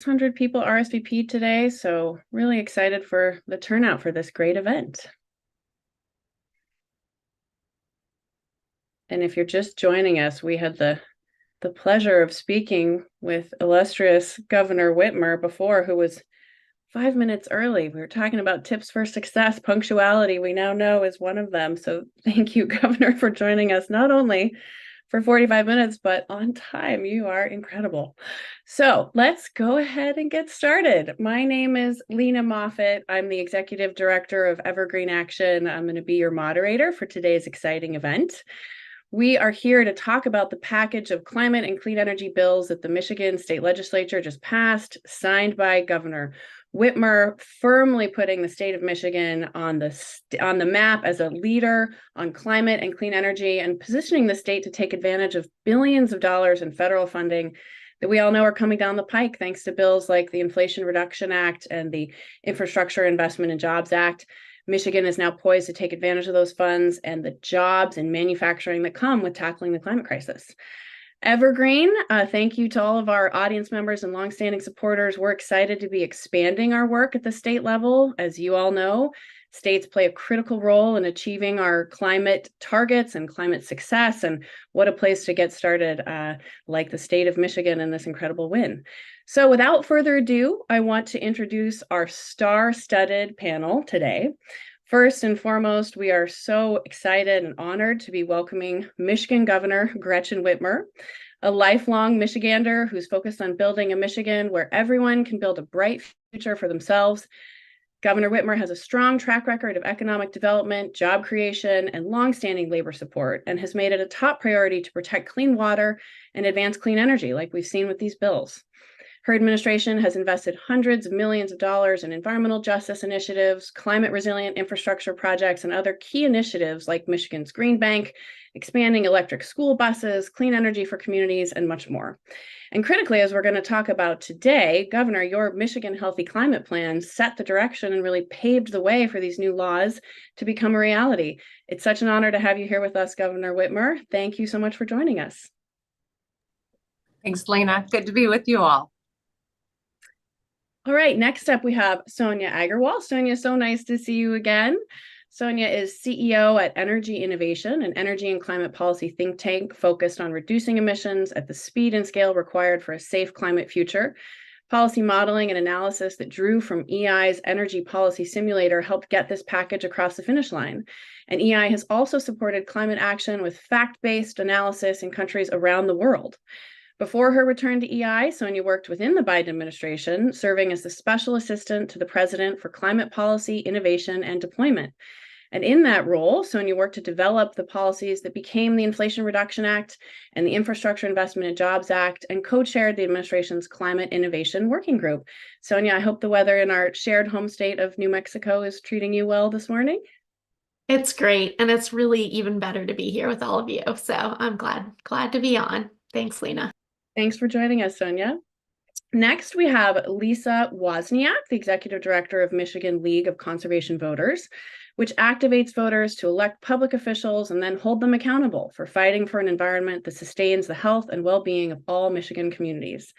600 people RSVP'd today, so really excited for the turnout for this great event. And if you're just joining us, we had the pleasure of speaking with illustrious Governor Whitmer before, who was 5 minutes early. We were talking about tips for success. Punctuality, we now know, is one of them. So thank you, Governor, for joining us, not only for 45 minutes, but on time. You are incredible. So let's go ahead and get started. My name is Lena Moffitt. I'm the Executive Director of Evergreen Action. I'm going to be your moderator for today's exciting event. We are here to talk about the package of climate and clean energy bills that the Michigan State Legislature just passed, signed by Governor Whitmer, firmly putting the state of Michigan on the map as a leader on climate and clean energy, and positioning the state to take advantage of billions of dollars in federal funding that we all know are coming down the pike, thanks to bills like the Inflation Reduction Act and the Infrastructure Investment and Jobs Act. Michigan is now poised to take advantage of those funds and the jobs and manufacturing that come with tackling the climate crisis. Evergreen, thank you to all of our audience members and longstanding supporters. We're excited to be expanding our work at the state level. As you all know, states play a critical role in achieving our climate targets and climate success, and what a place to get started, like the state of Michigan and this incredible win. So without further ado, I want to introduce our star-studded panel today. First and foremost, we are so excited and honored to be welcoming Michigan Governor Gretchen Whitmer, a lifelong Michigander who's focused on building a Michigan where everyone can build a bright future for themselves. Governor Whitmer has a strong track record of economic development, job creation, and longstanding labor support, and has made it a top priority to protect clean water and advance clean energy, like we've seen with these bills. Her administration has invested hundreds of millions of dollars in environmental justice initiatives, climate resilient infrastructure projects, and other key initiatives like Michigan's Green Bank, expanding electric school buses, clean energy for communities, and much more. And critically, as we're going to talk about today, Governor, your Michigan Healthy Climate Plan set the direction and really paved the way for these new laws to become a reality. It's such an honor to have you here with us, Governor Whitmer. Thank you so much for joining us. Thanks, Lena. Good to be with you all. All right, next up we have Sonia Agarwal. Sonia, so nice to see you again. Sonia is CEO at Energy Innovation, an energy and climate policy think tank focused on reducing emissions at the speed and scale required for a safe climate future. Policy modeling and analysis that drew from EI's Energy Policy Simulator helped get this package across the finish line. And EI has also supported climate action with fact-based analysis in countries around the world. Before her return to EI, Sonia worked within the Biden administration, serving as the special assistant to the president for climate policy, innovation, and deployment. And in that role, Sonia worked to develop the policies that became the Inflation Reduction Act and the Infrastructure Investment and Jobs Act, and co-chaired the administration's Climate Innovation Working Group. Sonia, I hope the weather in our shared home state of New Mexico is treating you well this morning. It's great, and it's really even better to be here with all of you. So I'm glad to be on. Thanks, Lena. Thanks for joining us, Sonia. Next, we have Lisa Wozniak, the Executive Director of Michigan League of Conservation Voters, which activates voters to elect public officials and then hold them accountable for fighting for an environment that sustains the health and well-being of all Michigan communities.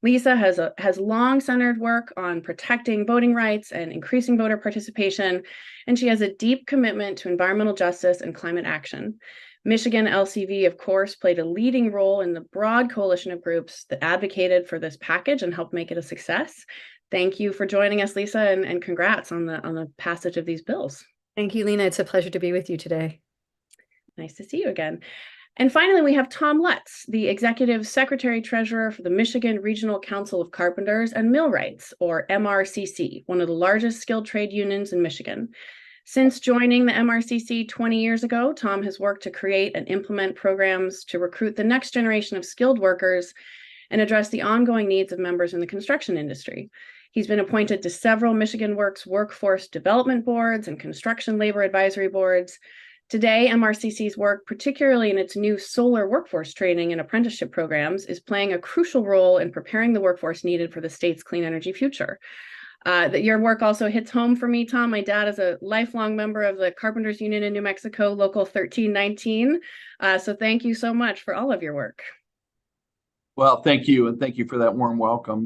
Lisa has long centered work on protecting voting rights and increasing voter participation, and she has a deep commitment to environmental justice and climate action. Michigan LCV, of course, played a leading role in the broad coalition of groups that advocated for this package and helped make it a success. Thank you for joining us, Lisa, and congrats on the passage of these bills. Thank you, Lena. It's a pleasure to be with you today. Nice to see you again. And finally, we have Tom Lutz, the Executive Secretary Treasurer for the Michigan Regional Council of Carpenters and Millwrights, or MRCC, one of the largest skilled trade unions in Michigan. Since joining the MRCC 20 years ago, Tom has worked to create and implement programs to recruit the next generation of skilled workers and address the ongoing needs of members in the construction industry. He's been appointed to several Michigan Works workforce development boards and construction labor advisory boards. Today, MRCC's work, particularly in its new solar workforce training and apprenticeship programs, is playing a crucial role in preparing the workforce needed for the state's clean energy future. That your work also hits home for me, Tom. My dad is a lifelong member of the Carpenters Union in New Mexico, Local 1319. So thank you so much for all of your work. Well, thank you. And thank you for that warm welcome.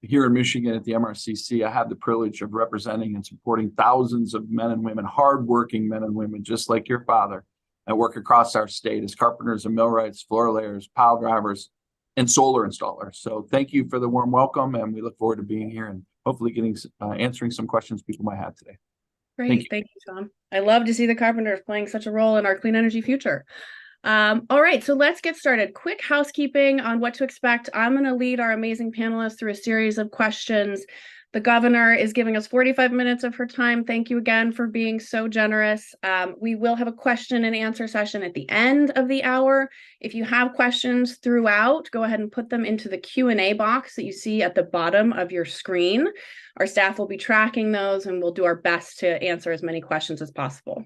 Here in Michigan at the MRCC, I have the privilege of representing and supporting thousands of men and women, hardworking men and women, just like your father, that work across our state as carpenters and millwrights, floor layers, pile drivers, and solar installers. So thank you for the warm welcome, and we look forward to being here and hopefully answering some questions people might have today. Great. Thank you, Tom. I love to see the carpenters playing such a role in our clean energy future. All right, so let's get started. Quick housekeeping on what to expect. I'm going to lead our amazing panelists through a series of questions. The governor is giving us 45 minutes of her time. Thank you again for being so generous. We will have a question and answer session at the end of the hour. If you have questions throughout, go ahead and put them into the Q&A box that you see at the bottom of your screen. Our staff will be tracking those, and we'll do our best to answer as many questions as possible.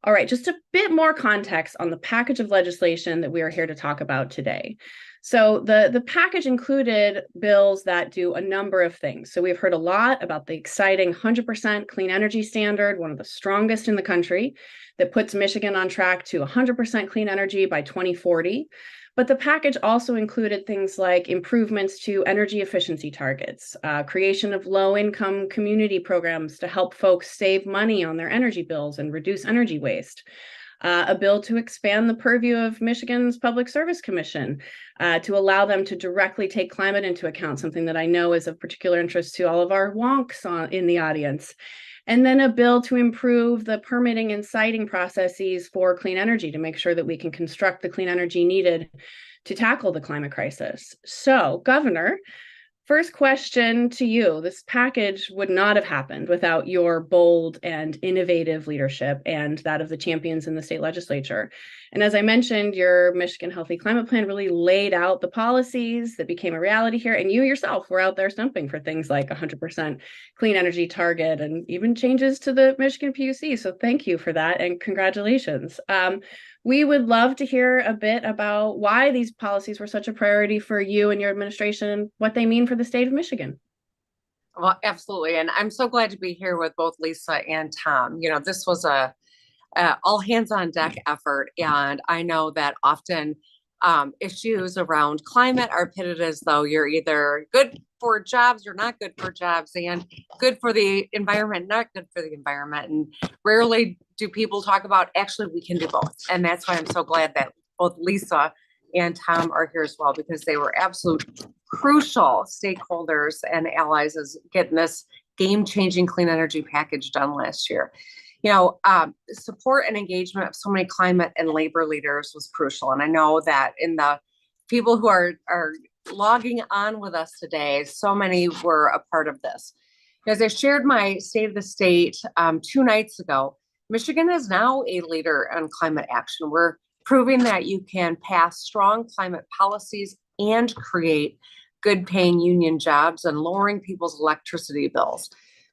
All right, just a bit more context on the package of legislation that we are here to talk about today. So the package included bills that do a number of things. So we've heard a lot about the exciting 100% clean energy standard, one of the strongest in the country, that puts Michigan on track to 100% clean energy by 2040. But the package also included things like improvements to energy efficiency targets, creation of low-income community programs to help folks save money on their energy bills and reduce energy waste, a bill to expand the purview of Michigan's Public Service Commission to allow them to directly take climate into account, something that I know is of particular interest to all of our wonks in the audience. And then a bill to improve the permitting and siting processes for clean energy to make sure that we can construct the clean energy needed to tackle the climate crisis. So, Governor, first question to you. This package would not have happened without your bold and innovative leadership and that of the champions in the state legislature. And as I mentioned, your Michigan Healthy Climate Plan really laid out the policies that became a reality here. And you yourself were out there stumping for things like 100% clean energy target and even changes to the Michigan PUC. So thank you for that and congratulations. We would love to hear a bit about why these policies were such a priority for you and your administration, what they mean for the state of Michigan. Well, absolutely. And I'm so glad to be here with both Lisa and Tom. This was a all hands on deck effort. And I know that often issues around climate are pitted as though you're either good for jobs or not good for jobs, and good for the environment, not good for the environment. And rarely do people talk about actually we can do both. And that's why I'm so glad that both Lisa and Tom are here as well, because they were absolute crucial stakeholders and allies as getting this game-changing clean energy package done last year. Support and engagement of so many climate and labor leaders was crucial. And I know that in the people who are logging on with us today, so many were a part of this. As I shared my State of the State 2 nights ago, Michigan is now a leader on climate action. We're proving that you can pass strong climate policies and create good paying union jobs and lowering people's electricity bills.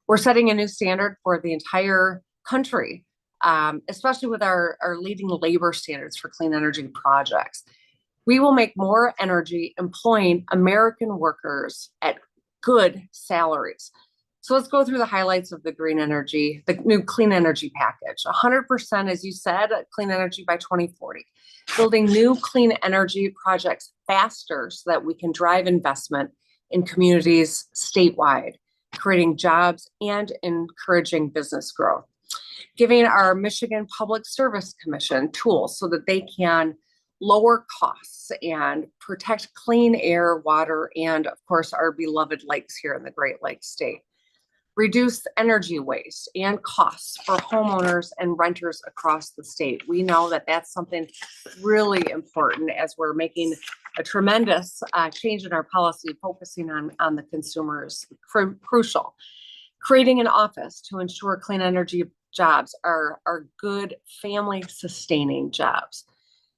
We're setting a new standard for the entire country, especially with our leading labor standards for clean energy projects. We will make more energy employing American workers at good salaries. So let's go through the highlights of the the new clean energy package. 100%, as you said, clean energy by 2040. Building new clean energy projects faster so that we can drive investment in communities statewide, creating jobs and encouraging business growth. Giving our Michigan Public Service Commission tools so that they can lower costs and protect clean air, water, and of course, our beloved lakes here in the Great Lakes state. Reduce energy waste and costs for homeowners and renters across the state. We know that that's something really important as we're making a tremendous change in our policy, focusing on the consumers, crucial. Creating an office to ensure clean energy jobs are good family sustaining jobs.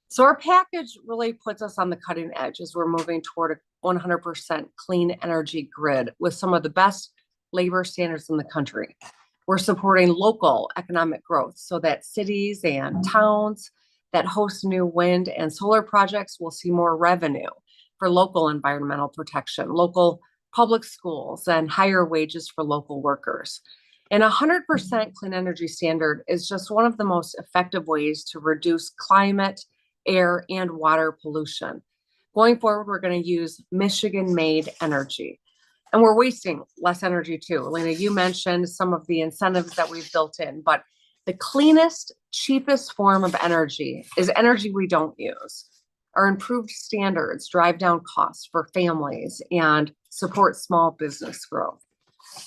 So our package really puts us on the cutting edge as we're moving toward a 100% clean energy grid with some of the best labor standards in the country. We're supporting local economic growth so that cities and towns that host new wind and solar projects will see more revenue for local environmental protection, local public schools, and higher wages for local workers. And 100% clean energy standard is just one of the most effective ways to reduce climate, air, and water pollution. Going forward, we're going to use Michigan-made energy. And we're wasting less energy too. Lena, you mentioned some of the incentives that we've built in, but the cleanest, cheapest form of energy is energy we don't use. Our improved standards drive down costs for families and support small business growth.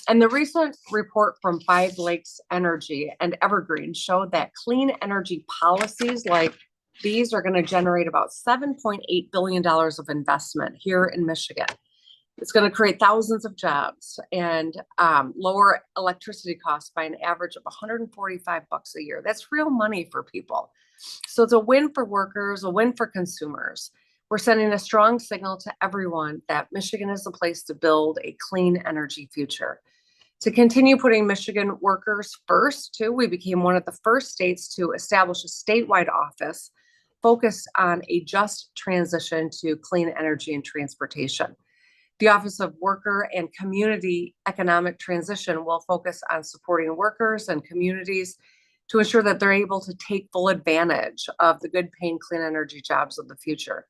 And the recent report from Five Lakes Energy and Evergreen showed that clean energy policies like these are going to generate about $7.8 billion of investment here in Michigan. It's going to create thousands of jobs and lower electricity costs by an average of $145 a year. That's real money for people. So it's a win for workers, a win for consumers. We're sending a strong signal to everyone that Michigan is the place to build a clean energy future. To continue putting Michigan workers first, too, we became one of the first states to establish a statewide office focused on a just transition to clean energy and transportation. The Office of Worker and Community Economic Transition will focus on supporting workers and communities to ensure that they're able to take full advantage of the good paying clean energy jobs of the future.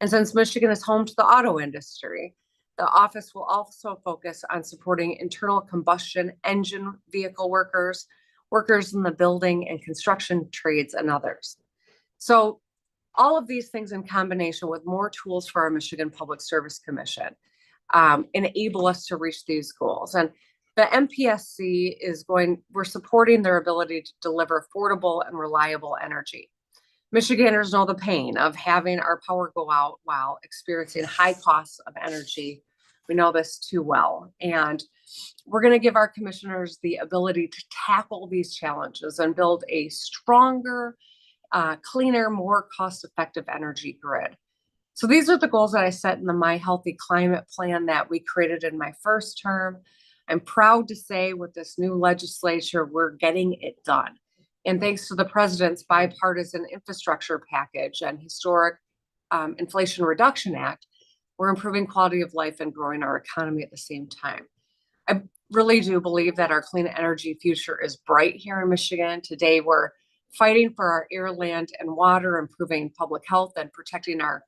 And since Michigan is home to the auto industry, the office will also focus on supporting internal combustion engine vehicle workers, workers in the building and construction trades, and others. So all of these things in combination with more tools for our Michigan Public Service Commission enable us to reach these goals. And the MPSC we're supporting their ability to deliver affordable and reliable energy. Michiganders know the pain of having our power go out while experiencing high costs of energy. We know this too well. And we're going to give our commissioners the ability to tackle these challenges and build a stronger, cleaner, more cost-effective energy grid. So these are the goals that I set in the My Healthy Climate Plan that we created in my first term. I'm proud to say with this new legislature, we're getting it done. And thanks to the president's bipartisan infrastructure package and historic Inflation Reduction Act, we're improving quality of life and growing our economy at the same time. I really do believe that our clean energy future is bright here in Michigan. Today, we're fighting for our air, land, and water, improving public health and protecting our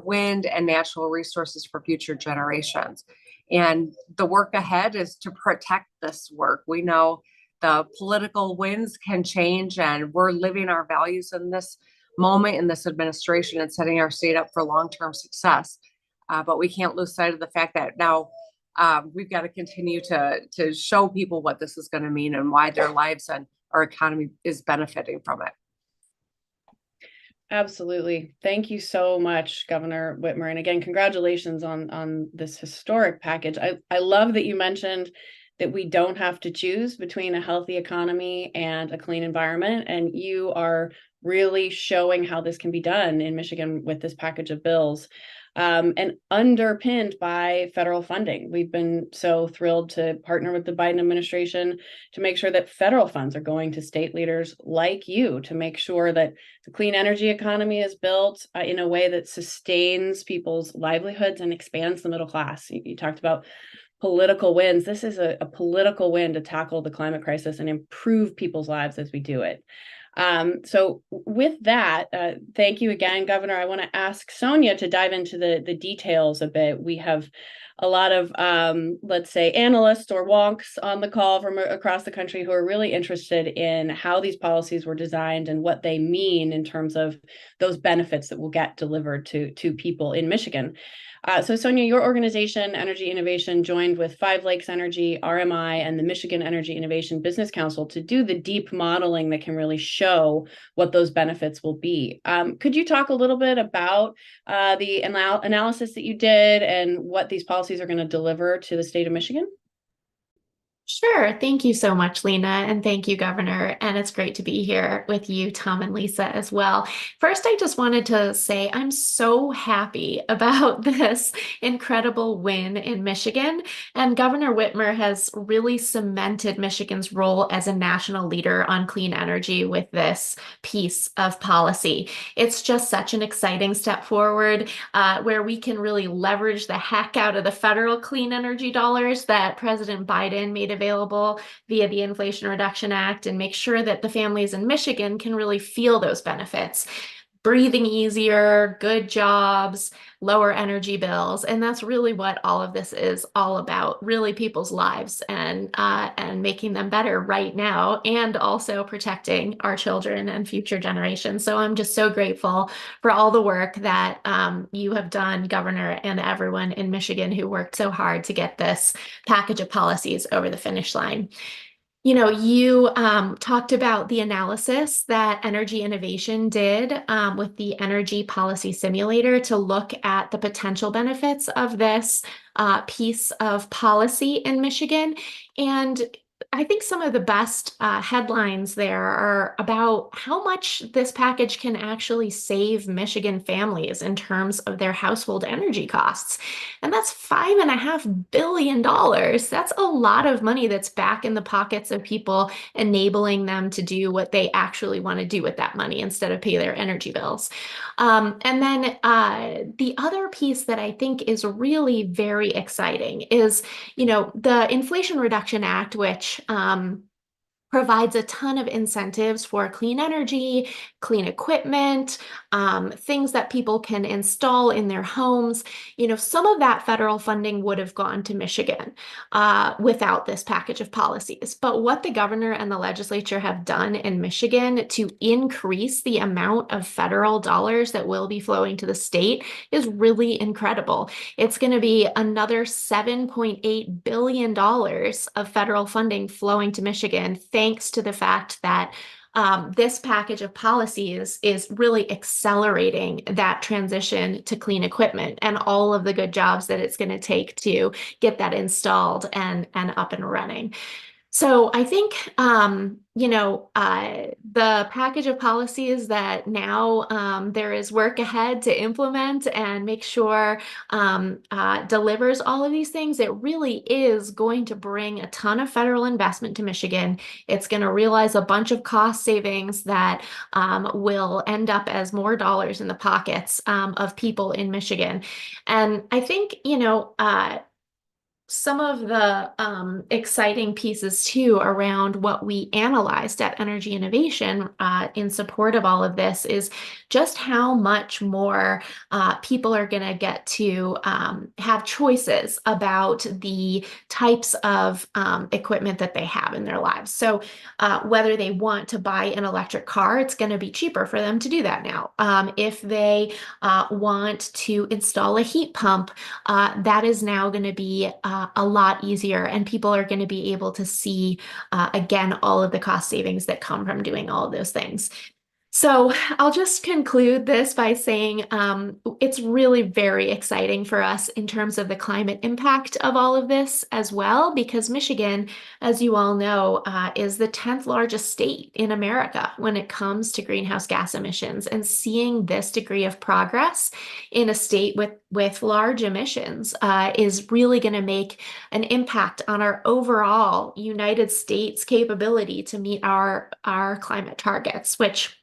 wind and natural resources for future generations. And the work ahead is to protect this work. We know the political winds can change, and we're living our values in this moment in this administration and setting our state up for long-term success. But we can't lose sight of the fact that now we've got to continue to show people what this is going to mean and why their lives and our economy is benefiting from it. Absolutely. Thank you so much, Governor Whitmer. And again, congratulations on this historic package. I love that you mentioned that we don't have to choose between a healthy economy and a clean environment. And you are really showing how this can be done in Michigan with this package of bills. And underpinned by federal funding. We've been so thrilled to partner with the Biden administration to make sure that federal funds are going to state leaders like you to make sure that the clean energy economy is built in a way that sustains people's livelihoods and expands the middle class. You talked about political wins. This is a political win to tackle the climate crisis and improve people's lives as we do it. So with that, thank you again, Governor. I want to ask Sonia to dive into the details a bit. We have a lot of, let's say, analysts or wonks on the call from across the country who are really interested in how these policies were designed and what they mean in terms of those benefits that will get delivered to people in Michigan. So Sonia, your organization, Energy Innovation, joined with Five Lakes Energy, RMI, and the Michigan Energy Innovation Business Council to do the deep modeling that can really show what those benefits will be. Could you talk a little bit about the analysis that you did and what these policies are going to deliver to the state of Michigan? Sure. Thank you so much, Lena. And thank you, Governor. And it's great to be here with you, Tom and Lisa, as well. First, I just wanted to say I'm so happy about this incredible win in Michigan. And Governor Whitmer has really cemented Michigan's role as a national leader on clean energy with this piece of policy. It's just such an exciting step forward where we can really leverage the heck out of the federal clean energy dollars that President Biden made available via the Inflation Reduction Act and make sure that the families in Michigan can really feel those benefits. breathing easier, good jobs, lower energy bills. And that's really what all of this is all about, really people's lives and making them better right now, and also protecting our children and future generations. So I'm just so grateful for all the work that you have done, Governor, and everyone in Michigan who worked so hard to get this package of policies over the finish line. You talked about the analysis that Energy Innovation did with the Energy Policy Simulator to look at the potential benefits of this piece of policy in Michigan. And I think some of the best headlines there are about how much this package can actually save Michigan families in terms of their household energy costs. And that's $5.5 billion. That's a lot of money that's back in the pockets of people, enabling them to do what they actually want to do with that money instead of pay their energy bills. And then the other piece that I think is really very exciting is, the Inflation Reduction Act, which provides a ton of incentives for clean energy, clean equipment, things that people can install in their homes. Some of that federal funding would have gone to Michigan without this package of policies. But what the governor and the legislature have done in Michigan to increase the amount of federal dollars that will be flowing to the state is really incredible. It's going to be another $7.8 billion of federal funding flowing to Michigan, thanks to the fact that this package of policies is really accelerating that transition to clean equipment and all of the good jobs that it's going to take to get that installed and up and running. So I think, the package of policies that now there is work ahead to implement and make sure delivers all of these things. It really is going to bring a ton of federal investment to Michigan. It's going to realize a bunch of cost savings that will end up as more dollars in the pockets of people in Michigan. And I think, some of the exciting pieces too around what we analyzed at Energy Innovation in support of all of this is just how much more people are going to get to have choices about the types of equipment that they have in their lives. So whether they want to buy an electric car, it's going to be cheaper for them to do that now. If they want to install a heat pump, that is now going to be a lot easier, and people are going to be able to see, again, all of the cost savings that come from doing all of those things. So I'll just conclude this by saying it's really very exciting for us in terms of the climate impact of all of this as well, because Michigan, as you all know, is the 10th largest state in America when it comes to greenhouse gas emissions. And seeing this degree of progress in a state with large emissions is really going to make an impact on our overall United States capability to meet our climate targets, which,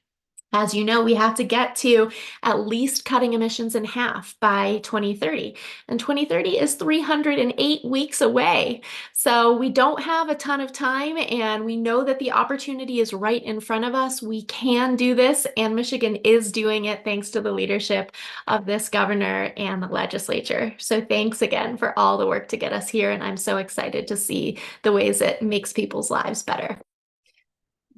as you know, we have to get to at least cutting emissions in half by 2030. And 2030 is 308 weeks away. So we don't have a ton of time, and we know that the opportunity is right in front of us. We can do this, and Michigan is doing it thanks to the leadership of this governor and the legislature. So thanks again for all the work to get us here. And I'm so excited to see the ways it makes people's lives better.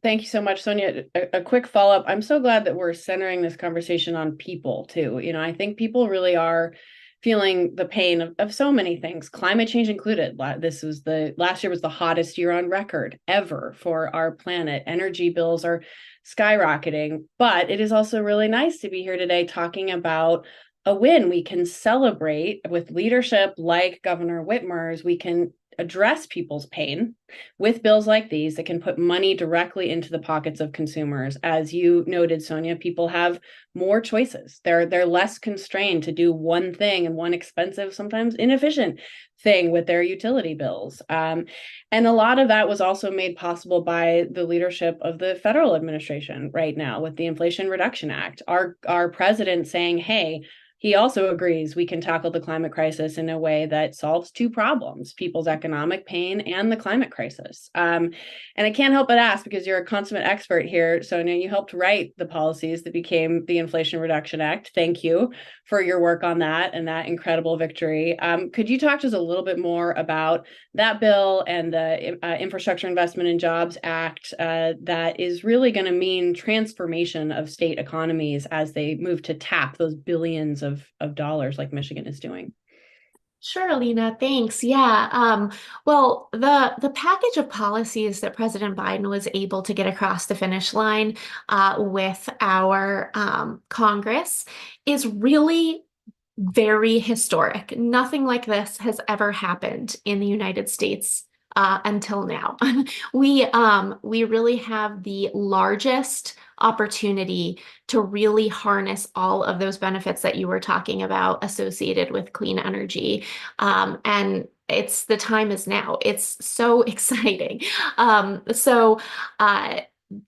Thank you so much, Sonia. A quick follow-up. I'm so glad that we're centering this conversation on people too. I think people really are feeling the pain of so many things, climate change included. Last year was the hottest year on record ever for our planet. Energy bills are skyrocketing, but it is also really nice to be here today talking about a win. We can celebrate with leadership like Governor Whitmer's. We can address people's pain with bills like these that can put money directly into the pockets of consumers. As you noted, Sonia, people have more choices. They're less constrained to do one thing and one expensive, sometimes inefficient thing with their utility bills. And a lot of that was also made possible by the leadership of the federal administration right now with the Inflation Reduction Act. Our president saying, hey, he also agrees we can tackle the climate crisis in a way that solves two problems: people's economic pain and the climate crisis. And I can't help but ask, because you're a consummate expert here, Sonia, you helped write the policies that became the Inflation Reduction Act. Thank you for your work on that and that incredible victory. Could you talk to us a little bit more about that bill and the Infrastructure Investment and Jobs Act that is really going to mean transformation of state economies as they move to tap those billions of dollars like Michigan is doing? Sure, Lena, thanks. Yeah. Well, the package of policies that President Biden was able to get across the finish line with our Congress is really very historic. Nothing like this has ever happened in the United States until now. We really have the largest opportunity to really harness all of those benefits that you were talking about associated with clean energy. And the time is now. It's so exciting.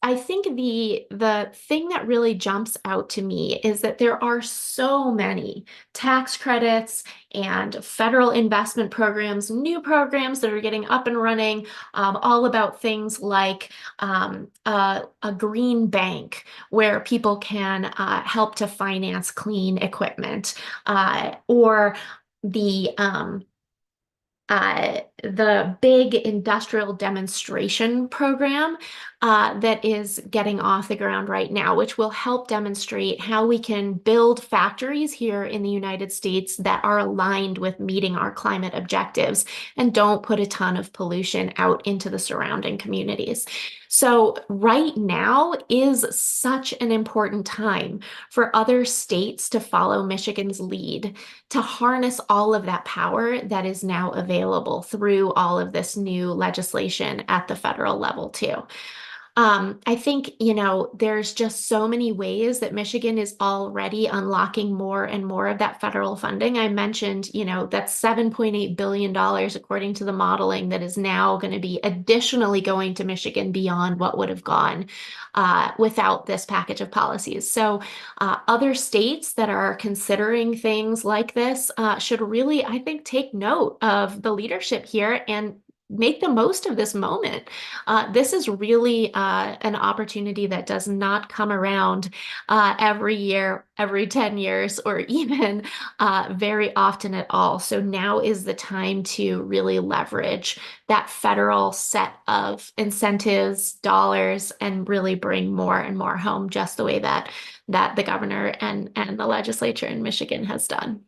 I think the thing that really jumps out to me is that there are so many tax credits and federal investment programs, new programs that are getting up and running, all about things like a green bank where people can help to finance clean equipment, or the big industrial demonstration program that is getting off the ground right now, which will help demonstrate how we can build factories here in the United States that are aligned with meeting our climate objectives and don't put a ton of pollution out into the surrounding communities. So right now is such an important time for other states to follow Michigan's lead, to harness all of that power that is now available through all of this new legislation at the federal level too. I think, there's just so many ways that Michigan is already unlocking more and more of that federal funding. I mentioned, that's $7.8 billion according to the modeling that is now going to be additionally going to Michigan beyond what would have gone without this package of policies. So other states that are considering things like this should really, I think, take note of the leadership here and make the most of this moment. This is really an opportunity that does not come around every year, every 10 years, or even very often at all. So now is the time to really leverage that federal set of incentives, dollars, and really bring more and more home, just the way that the governor and the legislature in Michigan has done.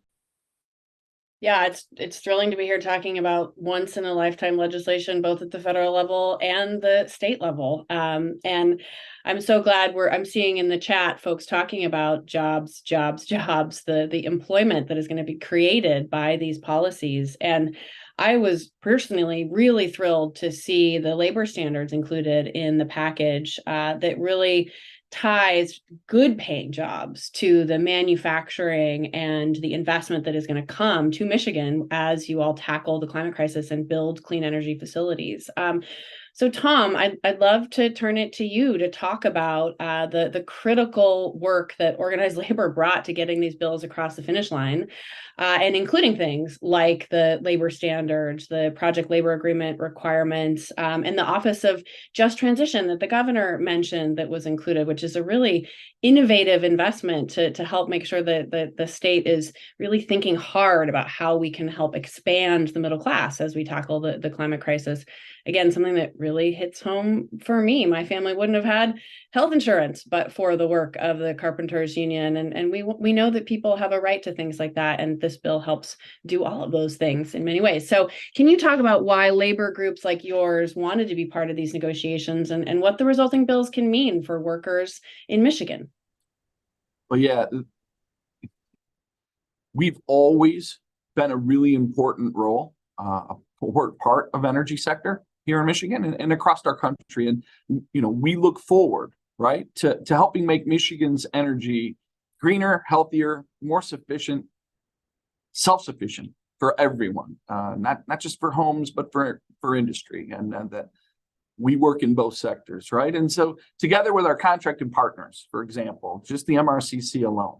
Yeah, it's thrilling to be here talking about once in a lifetime legislation, both at the federal level and the state level. And I'm so glad I'm seeing in the chat folks talking about jobs, the employment that is going to be created by these policies. And I was personally really thrilled to see the labor standards included in the package that really ties good paying jobs to the manufacturing and the investment that is going to come to Michigan as you all tackle the climate crisis and build clean energy facilities. So Tom, I'd love to turn it to you to talk about the critical work that organized labor brought to getting these bills across the finish line, and including things like the labor standards, the project labor agreement requirements, and the Office of Just Transition that the governor mentioned that was included, which is a really innovative investment to help make sure that the state is really thinking hard about how we can help expand the middle class as we tackle the climate crisis. Again, something that really hits home for me. My family wouldn't have had health insurance but for the work of the Carpenters Union. And we know that people have a right to things like that. And this bill helps do all of those things in many ways. So can you talk about why labor groups like yours wanted to be part of these negotiations and what the resulting bills can mean for workers in Michigan? Well, yeah, we've always been a really important role, a important part of energy sector here in Michigan and across our country. And, we look forward, right, to helping make Michigan's energy greener, healthier, more sufficient, self-sufficient for everyone, not just for homes, but for industry. And that we work in both sectors, right? And so together with our contracted partners, for example, just the MRCC alone,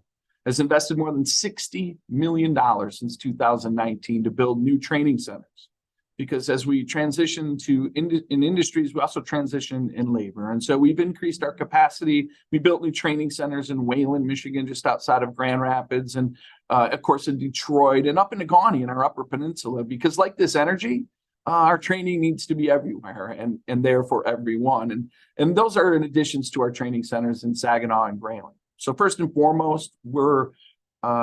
has invested more than $60 million since 2019 to build new training centers. Because as we transition to in industries, we also transition in labor. And so we've increased our capacity. We built new training centers in Wayland, Michigan, just outside of Grand Rapids, and of course in Detroit and up in Negaunee in our Upper Peninsula, because like this energy, our training needs to be everywhere and there for everyone. And those are in additions to our training centers in Saginaw and Grayling. So first and foremost, we're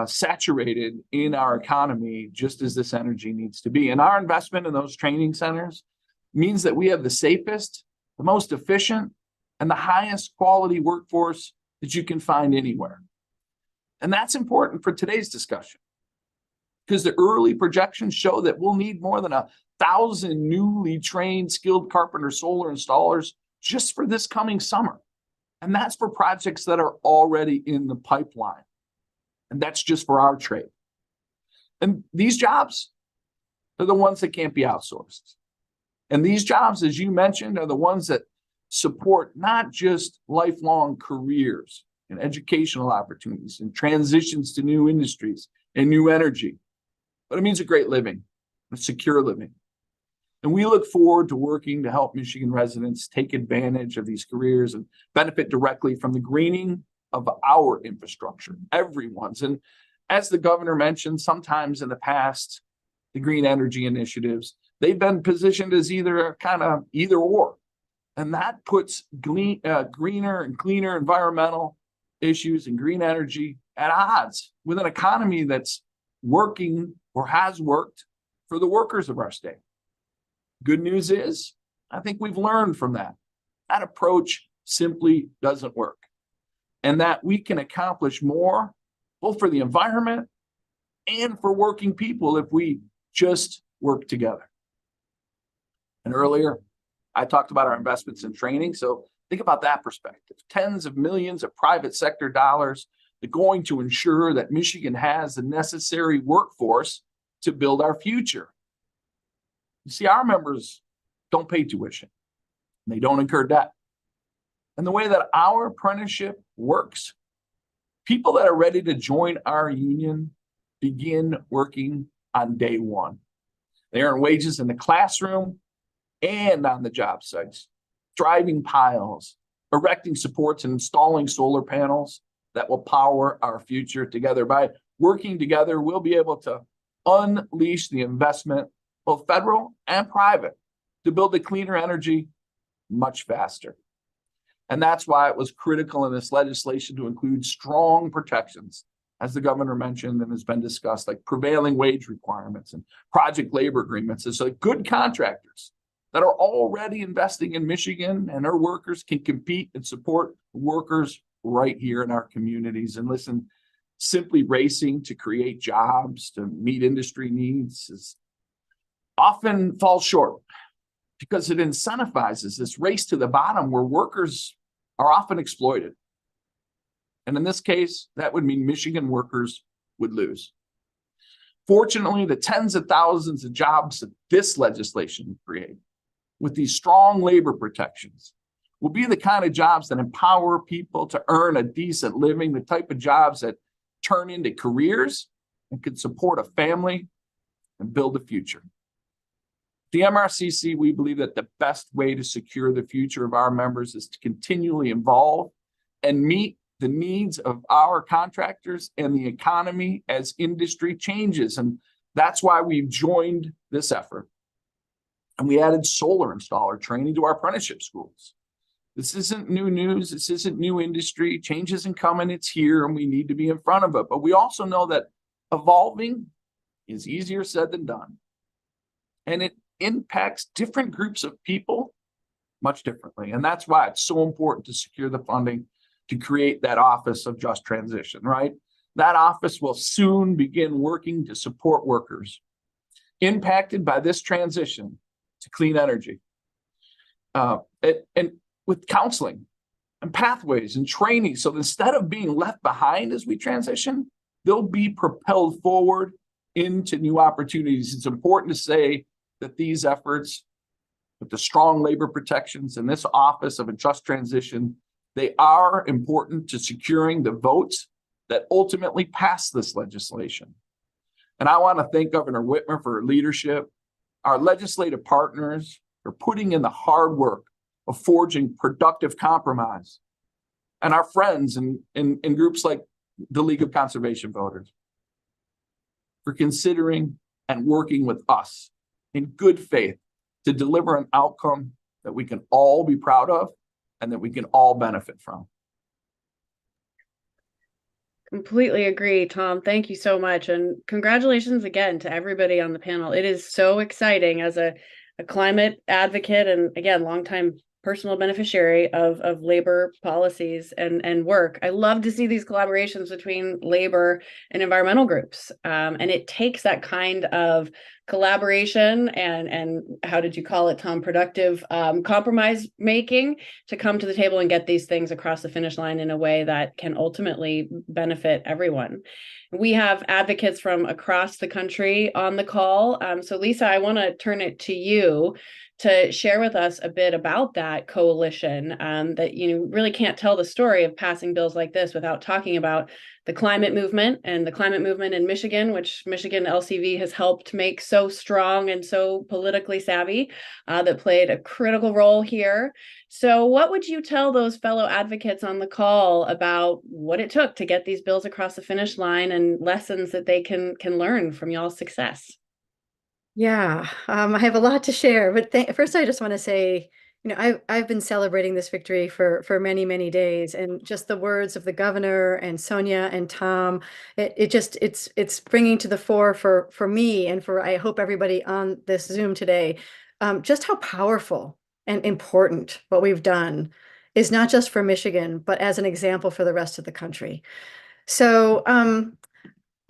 saturated in our economy just as this energy needs to be. And our investment in those training centers means that we have the safest, the most efficient, and the highest quality workforce that you can find anywhere. And that's important for today's discussion because the early projections show that we'll need more than 1,000 newly trained skilled carpenter solar installers just for this coming summer. And that's for projects that are already in the pipeline. And that's just for our trade. And these jobs are the ones that can't be outsourced. And these jobs, as you mentioned, are the ones that support not just lifelong careers and educational opportunities and transitions to new industries and new energy, but it means a great living, a secure living. And we look forward to working to help Michigan residents take advantage of these careers and benefit directly from the greening of our infrastructure, everyone's. And as the governor mentioned, sometimes in the past, the green energy initiatives, they've been positioned as either or. And that puts greener and cleaner environmental issues and green energy at odds with an economy that's working or has worked for the workers of our state. Good news is, I think we've learned from that. That approach simply doesn't work. And that we can accomplish more, both for the environment and for working people if we just work together. And earlier, I talked about our investments in training. So think about that perspective. Tens of millions of private sector dollars that are going to ensure that Michigan has the necessary workforce to build our future. You see, our members don't pay tuition. They don't incur debt. And the way that our apprenticeship works, people that are ready to join our union begin working on day one. They earn wages in the classroom and on the job sites, driving piles, erecting supports, and installing solar panels that will power our future together. By working together, we'll be able to unleash the investment, both federal and private, to build a cleaner energy much faster. And that's why it was critical in this legislation to include strong protections, as the governor mentioned and has been discussed, like prevailing wage requirements and project labor agreements. And so good contractors that are already investing in Michigan and our workers can compete and support workers right here in our communities. And listen, simply racing to create jobs to meet industry needs is often falls short because it incentivizes this race to the bottom where workers are often exploited. And in this case, that would mean Michigan workers would lose. Fortunately, the tens of thousands of jobs that this legislation would create with these strong labor protections will be the kind of jobs that empower people to earn a decent living, the type of jobs that turn into careers and can support a family and build a future. The MRCC, we believe that the best way to secure the future of our members is to continually evolve and meet the needs of our contractors and the economy as industry changes. And that's why we've joined this effort. And we added solar installer training to our apprenticeship schools. This isn't new news. This isn't new industry. Change isn't coming. It's here, and we need to be in front of it. But we also know that evolving is easier said than done. And it impacts different groups of people much differently. And that's why it's so important to secure the funding to create that Office of Just Transition, right? That office will soon begin working to support workers impacted by this transition to clean energy. And with counseling and pathways and training. So instead of being left behind as we transition, they'll be propelled forward into new opportunities. It's important to say that these efforts, with the strong labor protections in this Office of a Just Transition, they are important to securing the votes that ultimately passed this legislation. And I want to thank Governor Whitmer for her leadership, our legislative partners for putting in the hard work of forging productive compromise, and our friends in groups like the League of Conservation Voters for considering and working with us in good faith to deliver an outcome that we can all be proud of and that we can all benefit from. Completely agree, Tom. Thank you so much. And congratulations again to everybody on the panel. It is so exciting as a climate advocate and, again, longtime personal beneficiary of labor policies and work. I love to see these collaborations between labor and environmental groups. And it takes that kind of collaboration and how did you call it, Tom? Productive compromise making to come to the table and get these things across the finish line in a way that can ultimately benefit everyone. We have advocates from across the country on the call. So Lisa, I want to turn it to you to share with us a bit about that coalition, that you really can't tell the story of passing bills like this without talking about the climate movement and the climate movement in Michigan, which Michigan LCV has helped make so strong and so politically savvy, that played a critical role here. So what would you tell those fellow advocates on the call about what it took to get these bills across the finish line and lessons that they can learn from y'all's success? Yeah, I have a lot to share, but first I just want to say, I've been celebrating this victory for many, many days, and just the words of the governor and Sonia and Tom, it's bringing to the fore for me and for I hope everybody on this Zoom today, just how powerful and important what we've done is not just for Michigan, but as an example for the rest of the country. So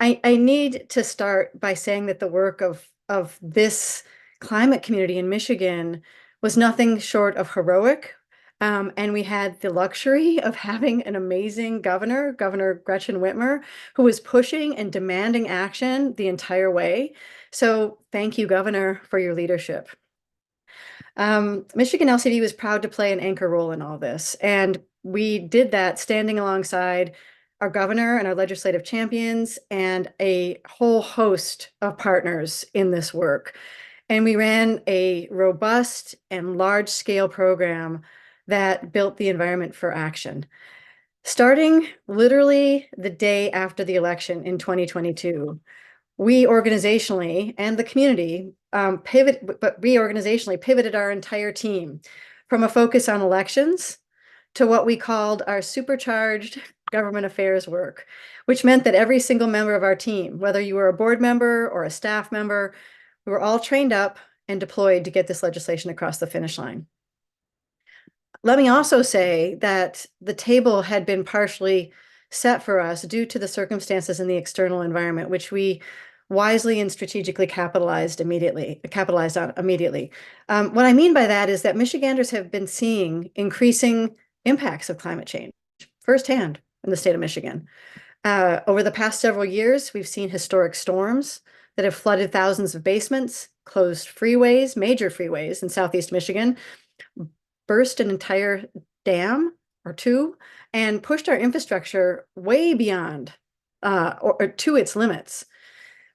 I need to start by saying that the work of this climate community in Michigan was nothing short of heroic. And we had the luxury of having an amazing governor, Governor Gretchen Whitmer, who was pushing and demanding action the entire way. So thank you, Governor, for your leadership. Michigan LCD was proud to play an anchor role in all this. And we did that standing alongside our governor and our legislative champions and a whole host of partners in this work. And we ran a robust and large-scale program that built the environment for action. Starting literally the day after the election in 2022, we organizationally and the community pivoted our entire team from a focus on elections to what we called our supercharged government affairs work, which meant that every single member of our team, whether you were a board member or a staff member, we were all trained up and deployed to get this legislation across the finish line. Let me also say that the table had been partially set for us due to the circumstances in the external environment, which we wisely and strategically capitalized on immediately. What I mean by that is that Michiganders have been seeing increasing impacts of climate change firsthand in the state of Michigan. Over the past several years, we've seen historic storms that have flooded thousands of basements, closed freeways, major freeways in Southeast Michigan, burst an entire dam or two, and pushed our infrastructure way beyond or to its limits.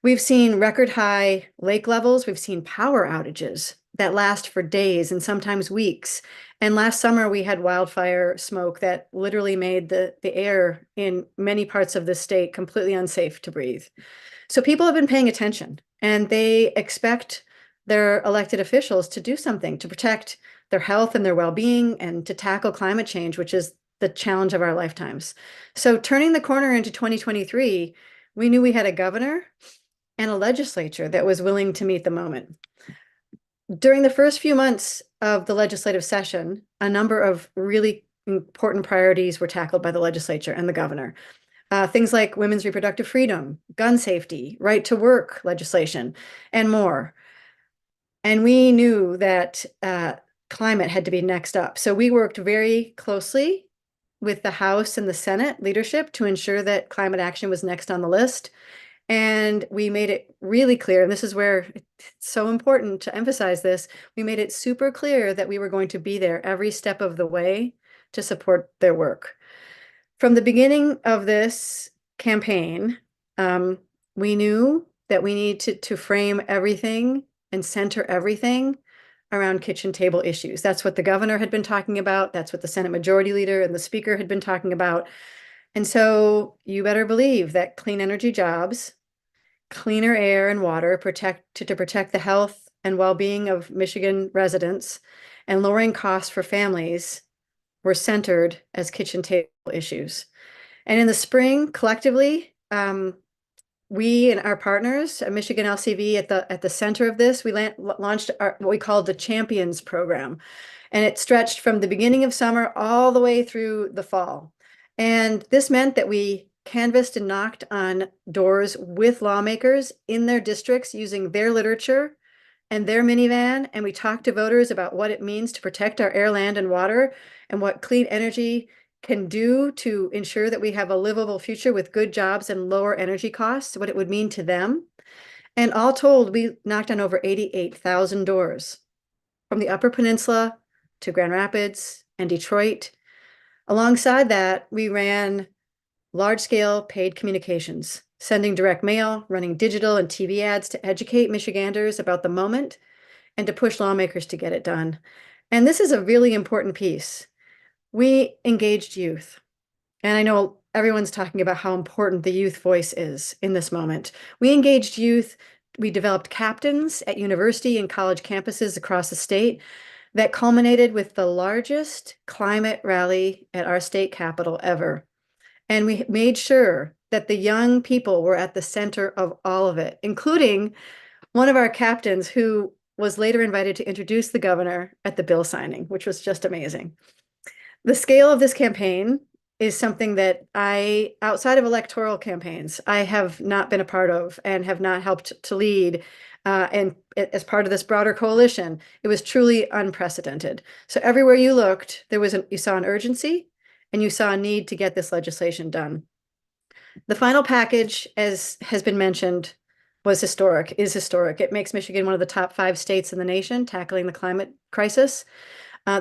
We've seen record high lake levels. We've seen power outages that last for days and sometimes weeks. And last summer, we had wildfire smoke that literally made the air in many parts of the state completely unsafe to breathe. So people have been paying attention, and they expect their elected officials to do something to protect their health and their well-being and to tackle climate change, which is the challenge of our lifetimes. So turning the corner into 2023, we knew we had a governor and a legislature that was willing to meet the moment. During the first few months of the legislative session, a number of really important priorities were tackled by the legislature and the governor. Things like women's reproductive freedom, gun safety, right to work legislation, and more. And we knew that climate had to be next up. So we worked very closely with the House and the Senate leadership to ensure that climate action was next on the list. And we made it really clear, and this is where it's so important to emphasize this, we made it super clear that we were going to be there every step of the way to support their work. From the beginning of this campaign, we knew that we need to frame everything and center everything around kitchen table issues. That's what the governor had been talking about. That's what the Senate Majority Leader and the Speaker had been talking about. And so you better believe that clean energy jobs, cleaner air and water to protect the health and well-being of Michigan residents, and lowering costs for families were centered as kitchen table issues. And in the spring, collectively, we and our partners at Michigan LCV at the center of this, we launched what we called the Champions Program. And it stretched from the beginning of summer all the way through the fall. And this meant that we canvassed and knocked on doors with lawmakers in their districts using their literature and their minivan. And we talked to voters about what it means to protect our air, land, and water, and what clean energy can do to ensure that we have a livable future with good jobs and lower energy costs, what it would mean to them. And all told, we knocked on over 88,000 doors from the Upper Peninsula to Grand Rapids and Detroit. Alongside that, we ran large-scale paid communications, sending direct mail, running digital and TV ads to educate Michiganders about the moment and to push lawmakers to get it done. And this is a really important piece. We engaged youth. And I know everyone's talking about how important the youth voice is in this moment. We engaged youth. We developed captains at university and college campuses across the state that culminated with the largest climate rally at our state capitol ever. And we made sure that the young people were at the center of all of it, including one of our captains who was later invited to introduce the governor at the bill signing, which was just amazing. The scale of this campaign is something that outside of electoral campaigns, I have not been a part of and have not helped to lead. And as part of this broader coalition, it was truly unprecedented. So everywhere you looked, you saw an urgency and you saw a need to get this legislation done. The final package, as has been mentioned, is historic. It makes Michigan one of the top 5 states in the nation tackling the climate crisis.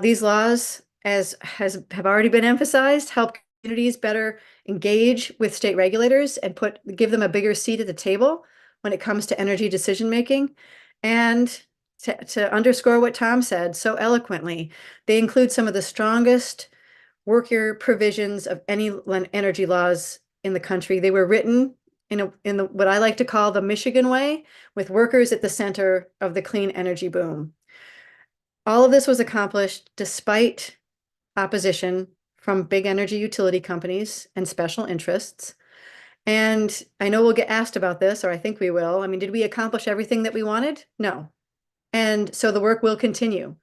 These laws, as have already been emphasized, help communities better engage with state regulators and give them a bigger seat at the table when it comes to energy decision making. And to underscore what Tom said so eloquently, they include some of the strongest worker provisions of any energy laws in the country. They were written in what I like to call the Michigan way, with workers at the center of the clean energy boom. All of this was accomplished despite opposition from big energy utility companies and special interests. And I know we'll get asked about this, or I think we will. I mean, did we accomplish everything that we wanted? No. And so the work will continue.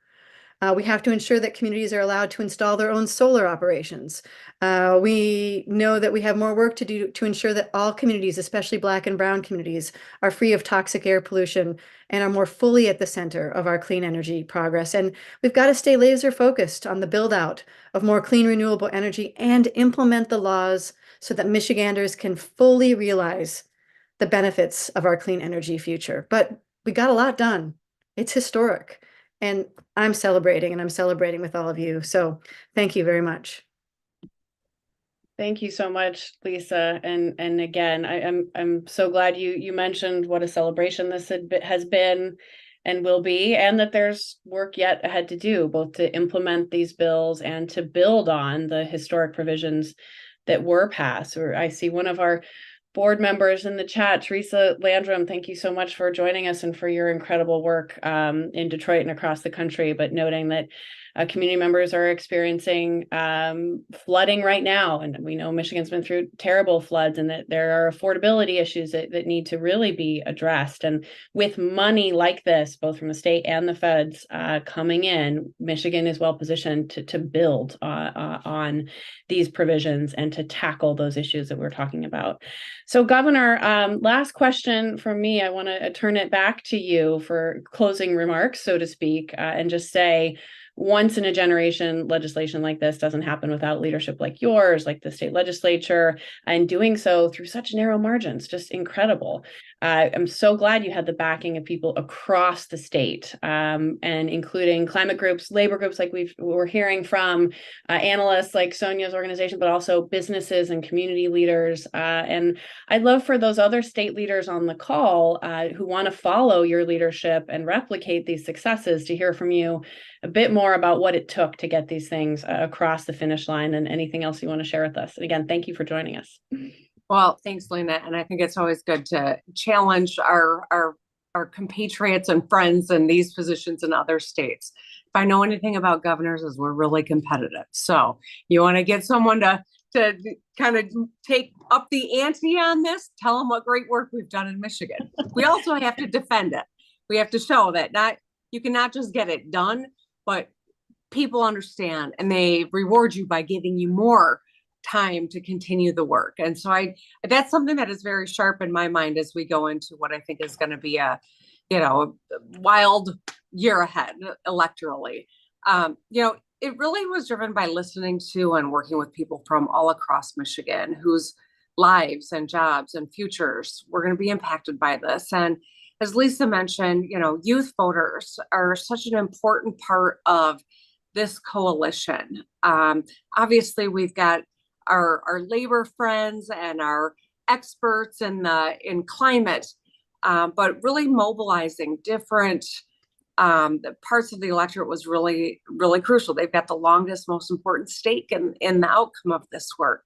We have to ensure that communities are allowed to install their own solar operations. We know that we have more work to do to ensure that all communities, especially Black and Brown communities, are free of toxic air pollution and are more fully at the center of our clean energy progress. And we've got to stay laser focused on the build out of more clean renewable energy and implement the laws so that Michiganders can fully realize the benefits of our clean energy future. But we got a lot done. It's historic. And I'm celebrating with all of you. So thank you very much. Thank you so much, Lisa. And again, I'm so glad you mentioned what a celebration this has been and will be, and that there's work yet ahead to do, both to implement these bills and to build on the historic provisions that were passed. Or I see one of our board members in the chat, Teresa Landrum, thank you so much for joining us and for your incredible work in Detroit and across the country, but noting that community members are experiencing flooding right now. And we know Michigan's been through terrible floods and that there are affordability issues that need to really be addressed. And with money like this, both from the state and the feds coming in, Michigan is well positioned to build on these provisions and to tackle those issues that we're talking about. So Governor, last question from me. I want to turn it back to you for closing remarks, so to speak, and just say, once in a generation legislation like this doesn't happen without leadership like yours, like the state legislature, and doing so through such narrow margins, just incredible. I'm so glad you had the backing of people across the state, and including climate groups, labor groups like we're hearing from, analysts like Sonia's organization, but also businesses and community leaders. And I'd love for those other state leaders on the call who want to follow your leadership and replicate these successes to hear from you a bit more about what it took to get these things across the finish line, and anything else you want to share with us. And again, thank you for joining us. Well, thanks, Lena. And I think it's always good to challenge our compatriots and friends in these positions in other states. If I know anything about governors, is we're really competitive. So you want to get someone to kind of take up the ante on this, tell them what great work we've done in Michigan. We also have to defend it. We have to show that you cannot just get it done, but people understand and they reward you by giving you more time to continue the work. And so that's something that is very sharp in my mind as we go into what I think is going to be a wild year ahead electorally. It really was driven by listening to and working with people from all across Michigan whose lives and jobs and futures were going to be impacted by this. And as Lisa mentioned, youth voters are such an important part of this coalition. Obviously, we've got our labor friends and our experts in climate, but really mobilizing different the parts of the electorate was really, really crucial. They've got the longest, most important stake in the outcome of this work.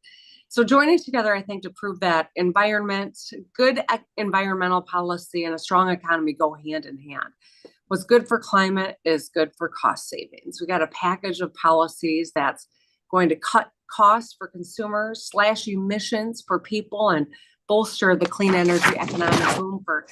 So joining together, I think, to prove that good environmental policy and a strong economy go hand in hand. What's good for climate is good for cost savings. We got a package of policies that's going to cut costs for consumers, slash emissions for people, and bolster the clean energy economic boom for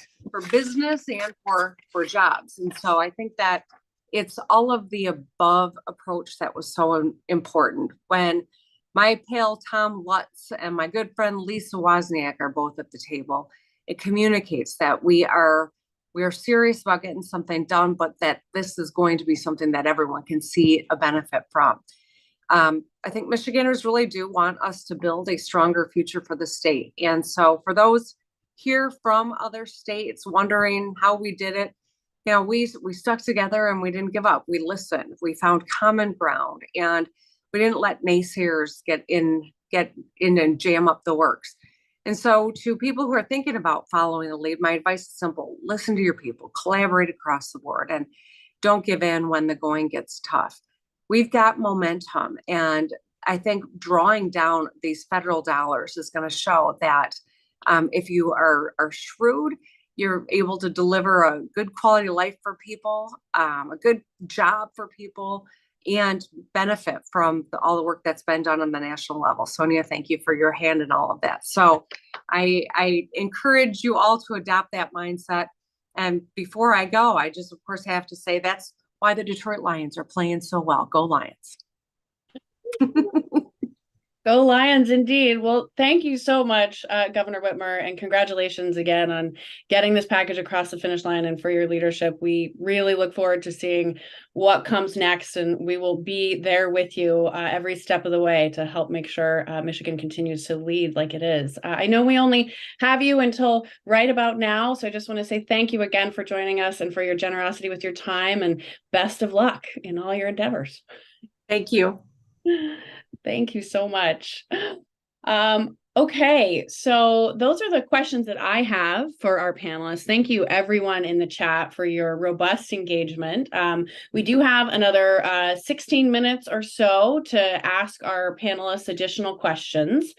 business and for jobs. And so I think that it's all of the above approach that was so important. When my pal Tom Lutz and my good friend Lisa Wozniak are both at the table, it communicates that we are serious about getting something done, but that this is going to be something that everyone can see a benefit from. I think Michiganders really do want us to build a stronger future for the state. And so for those here from other states wondering how we did it, we stuck together and we didn't give up. We listened, we found common ground, and we didn't let naysayers get in and jam up the works. And so to people who are thinking about following the lead, my advice is simple: listen to your people, collaborate across the board, and don't give in when the going gets tough. We've got momentum, and I think drawing down these federal dollars is going to show that if you are shrewd, you're able to deliver a good quality of life for people, a good job for people, and benefit from all the work that's been done on the national level. Sonia, thank you for your hand in all of that. So I encourage you all to adopt that mindset. And before I go, I just, of course, have to say that's why the Detroit Lions are playing so well. Go Lions. Go Lions, indeed. Well, thank you so much, Governor Whitmer, and congratulations again on getting this package across the finish line and for your leadership. We really look forward to seeing what comes next, and we will be there with you every step of the way to help make sure Michigan continues to lead like it is. I know we only have you until right about now, so I just want to say thank you again for joining us and for your generosity with your time, and best of luck in all your endeavors. Thank you. Thank you so much. Okay, so those are the questions that I have for our panelists. Thank you, everyone in the chat, for your robust engagement. We do have another 16 minutes or so to ask our panelists additional questions.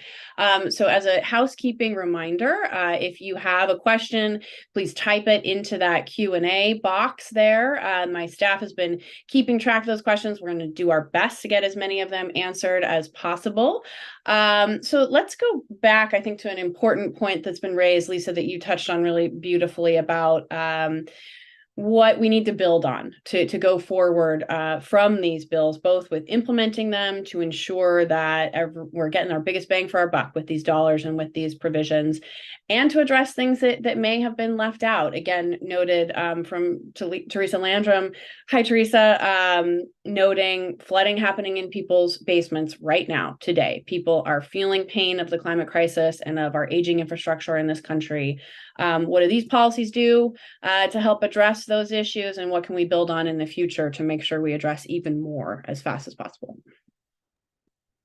So as a housekeeping reminder, if you have a question, please type it into that Q&A box there. My staff has been keeping track of those questions. We're going to do our best to get as many of them answered as possible. So let's go back, I think, to an important point that's been raised, Lisa, that you touched on really beautifully about what we need to build on to go forward from these bills, both with implementing them to ensure that we're getting our biggest bang for our buck with these dollars and with these provisions, and to address things that may have been left out. Again, noted from Teresa Landrum. Hi, Teresa. Noting flooding happening in people's basements right now, today. People are feeling pain of the climate crisis and of our aging infrastructure in this country. What do these policies do to help address those issues, and what can we build on in the future to make sure we address even more as fast as possible?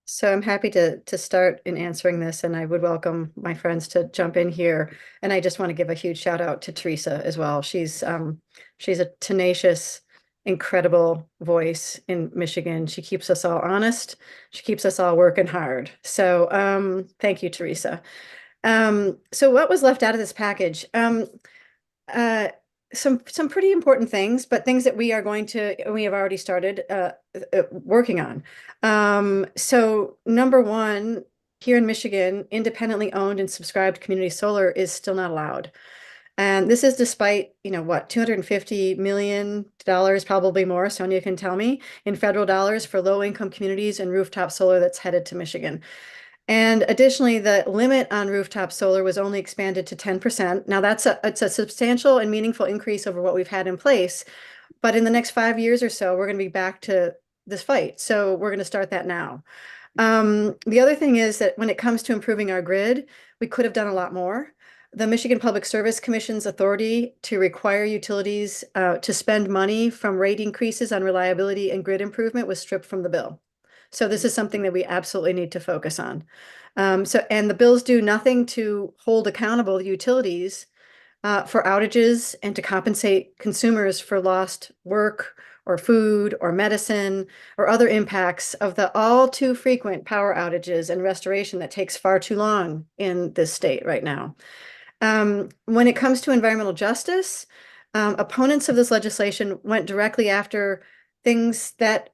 So I'm happy to start in answering this, and I would welcome my friends to jump in here. And I just want to give a huge shout out to Teresa as well. She's a tenacious, incredible voice in Michigan. She keeps us all honest. She keeps us all working hard. So thank you, Teresa. So what was left out of this package? Some pretty important things, but things that we have already started working on. So number one, here in Michigan, independently owned and subscribed community solar is still not allowed. And this is despite, what, $250 million, probably more, Sonia can tell me, in federal dollars for low-income communities and rooftop solar that's headed to Michigan. And additionally, the limit on rooftop solar was only expanded to 10%. Now it's a substantial and meaningful increase over what we've had in place. But in the next 5 years or so, we're going to be back to this fight. So we're going to start that now. The other thing is that when it comes to improving our grid, we could have done a lot more. The Michigan Public Service Commission's authority to require utilities to spend money from rate increases on reliability and grid improvement was stripped from the bill. So this is something that we absolutely need to focus on. And the bills do nothing to hold accountable the utilities for outages and to compensate consumers for lost work or food or medicine or other impacts of the all too frequent power outages and restoration that takes far too long in this state right now. When it comes to environmental justice, opponents of this legislation went directly after things that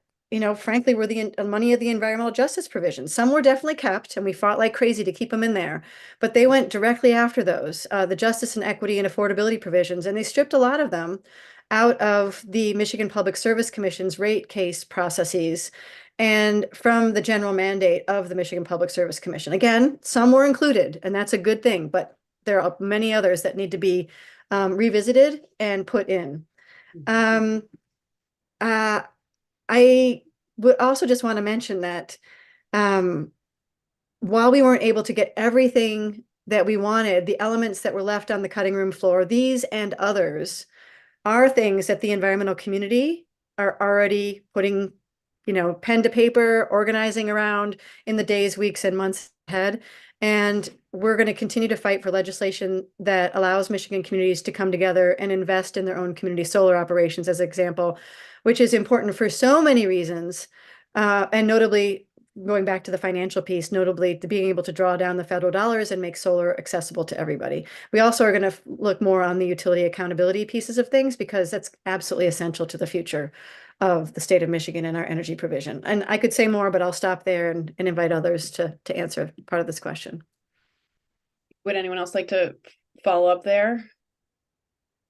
frankly, were the money of the environmental justice provisions. Some were definitely kept, and we fought like crazy to keep them in there, but they went directly after those, the justice and equity and affordability provisions, and they stripped a lot of them out of the Michigan Public Service Commission's rate case processes and from the general mandate of the Michigan Public Service Commission. Again, some were included, and that's a good thing, but there are many others that need to be revisited and put in. I would also just want to mention that while we weren't able to get everything that we wanted, the elements that were left on the cutting room floor, these and others, are things that the environmental community are already putting, pen to paper, organizing around in the days, weeks, and months ahead. And we're going to continue to fight for legislation that allows Michigan communities to come together and invest in their own community solar operations, as an example, which is important for so many reasons. And notably, going back to the financial piece, notably to being able to draw down the federal dollars and make solar accessible to everybody. We also are going to look more on the utility accountability pieces of things, because that's absolutely essential to the future of the state of Michigan and our energy provision. And I could say more, but I'll stop there and invite others to answer part of this question. Would anyone else like to follow up there?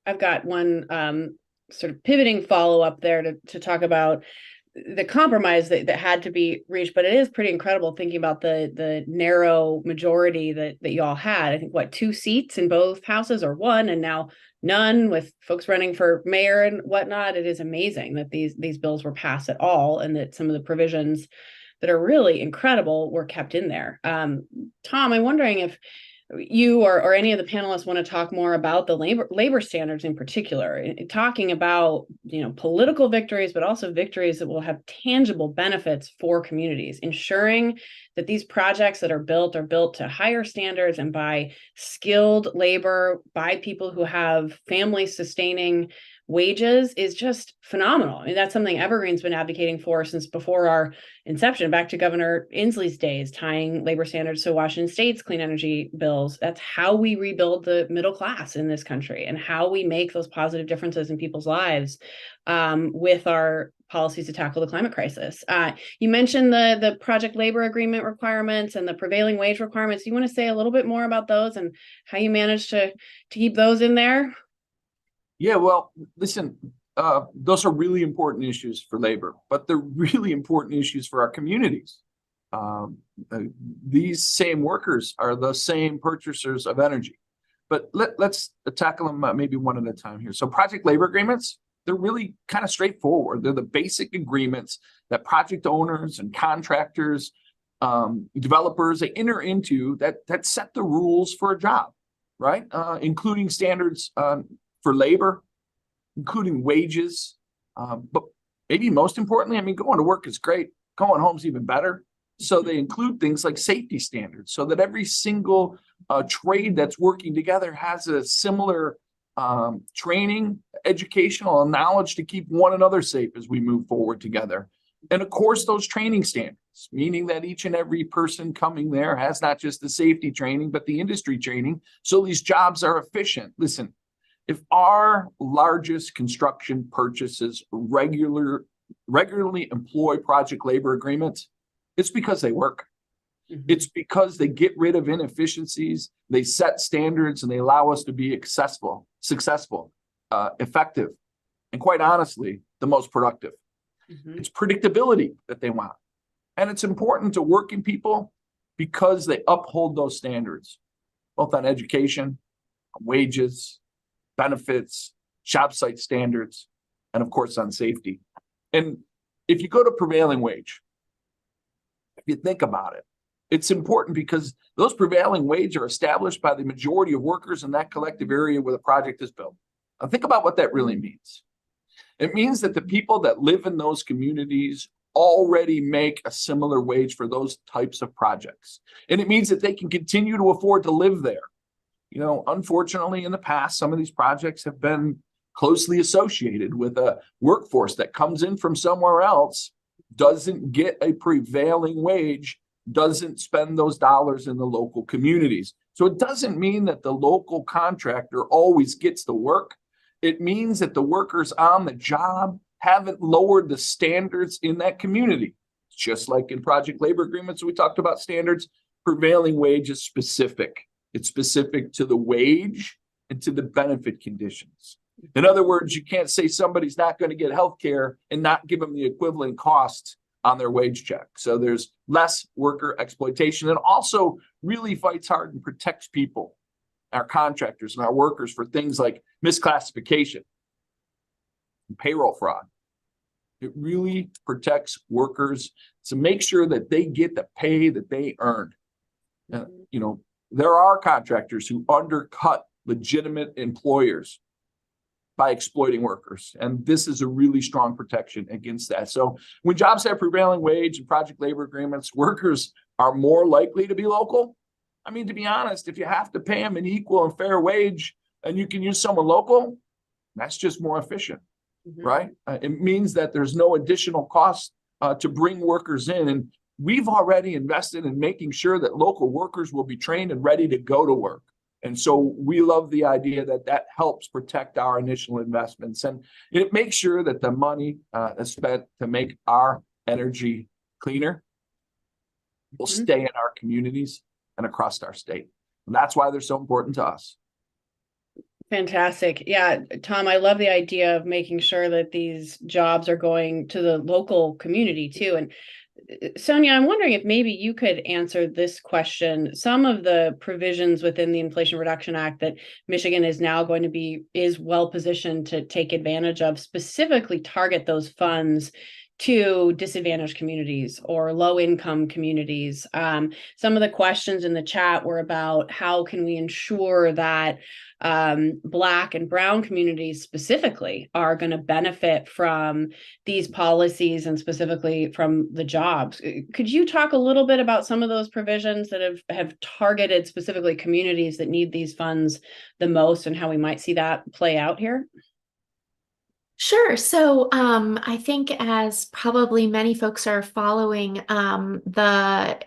I've got one sort of pivoting follow up there to talk about the compromise that had to be reached, but it is pretty incredible thinking about the narrow majority that you all had. I think 2 seats in both houses, or 1, and now none, with folks running for mayor and whatnot. It is amazing that these bills were passed at all, and that some of the provisions that are really incredible were kept in there. Tom, I'm wondering if you or any of the panelists want to talk more about the labor standards in particular, talking about political victories, but also victories that will have tangible benefits for communities, ensuring that these projects that are built to higher standards and by skilled labor, by people who have family sustaining wages, is just phenomenal. I mean, that's something Evergreen's been advocating for since before our inception, back to Governor Inslee's days, tying labor standards to Washington State's clean energy bills. That's how we rebuild the middle class in this country, and how we make those positive differences in people's lives with our policies to tackle the climate crisis. You mentioned the project labor agreement requirements and the prevailing wage requirements. Do you want to say a little bit more about those and how you managed to keep those in there? Yeah, well, listen, those are really important issues for labor, but they're really important issues for our communities. Um, uh, these same workers are the same purchasers of energy. But let's tackle them maybe one at a time here. So project labor agreements, they're really kind of straightforward. They're the basic agreements that project owners and contractors, developers, they enter into that set the rules for a job, right? Including standards for labor, including wages. But maybe most importantly, I mean, going to work is great. Going home's even better. So they include things like safety standards so that every single trade that's working together has a similar training, educational, and knowledge to keep one another safe as we move forward together. And of course, those training standards, meaning that each and every person coming there has not just the safety training, but the industry training. So these jobs are efficient. Listen, if our largest construction purchases regularly employ project labor agreements, it's because they work. It's because they get rid of inefficiencies, they set standards, and they allow us to be successful, effective, and quite honestly, the most productive. It's predictability that they want. And it's important to working people because they uphold those standards, both on education, on wages, benefits, job site standards, and of course on safety. And if you go to prevailing wage, if you think about it, it's important because those prevailing wage are established by the majority of workers in that collective area where the project is built. Now think about what that really means. It means that the people that live in those communities already make a similar wage for those types of projects. And it means that they can continue to afford to live there. You know, unfortunately, in the past, some of these projects have been closely associated with a workforce that comes in from somewhere else, doesn't get a prevailing wage, doesn't spend those dollars in the local communities. So it doesn't mean that the local contractor always gets the work. It means that the workers on the job haven't lowered the standards in that community. Just like in project labor agreements, we talked about standards, prevailing wage is specific. It's specific to the wage and to the benefit conditions. In other words, you can't say somebody's not going to get health care and not give them the equivalent cost on their wage check. So there's less worker exploitation, and also really fights hard and protects people, our contractors and our workers, for things like misclassification and payroll fraud. It really protects workers to make sure that they get the pay that they earned. You know, there are contractors who undercut legitimate employers by exploiting workers. And this is a really strong protection against that. So when jobs have prevailing wage and project labor agreements, workers are more likely to be local. I mean, to be honest, if you have to pay them an equal and fair wage and you can use someone local, that's just more efficient, right? It means that there's no additional cost to bring workers in. And we've already invested in making sure that local workers will be trained and ready to go to work. And so we love the idea that that helps protect our initial investments. And it makes sure that the money is spent to make our energy cleaner will stay in our communities and across our state. And that's why they're so important to us. Fantastic. Yeah, Tom, I love the idea of making sure that these jobs are going to the local community too. And Sonia, I'm wondering if maybe you could answer this question. Some of the provisions within the Inflation Reduction Act that Michigan is now going to is well positioned to take advantage of specifically target those funds to disadvantaged communities or low income communities. Some of the questions in the chat were about how can we ensure that Black and Brown communities specifically are going to benefit from these policies and specifically from the jobs. Could you talk a little bit about some of those provisions that have targeted specifically communities that need these funds the most and how we might see that play out here? Sure. So I think as probably many folks are following the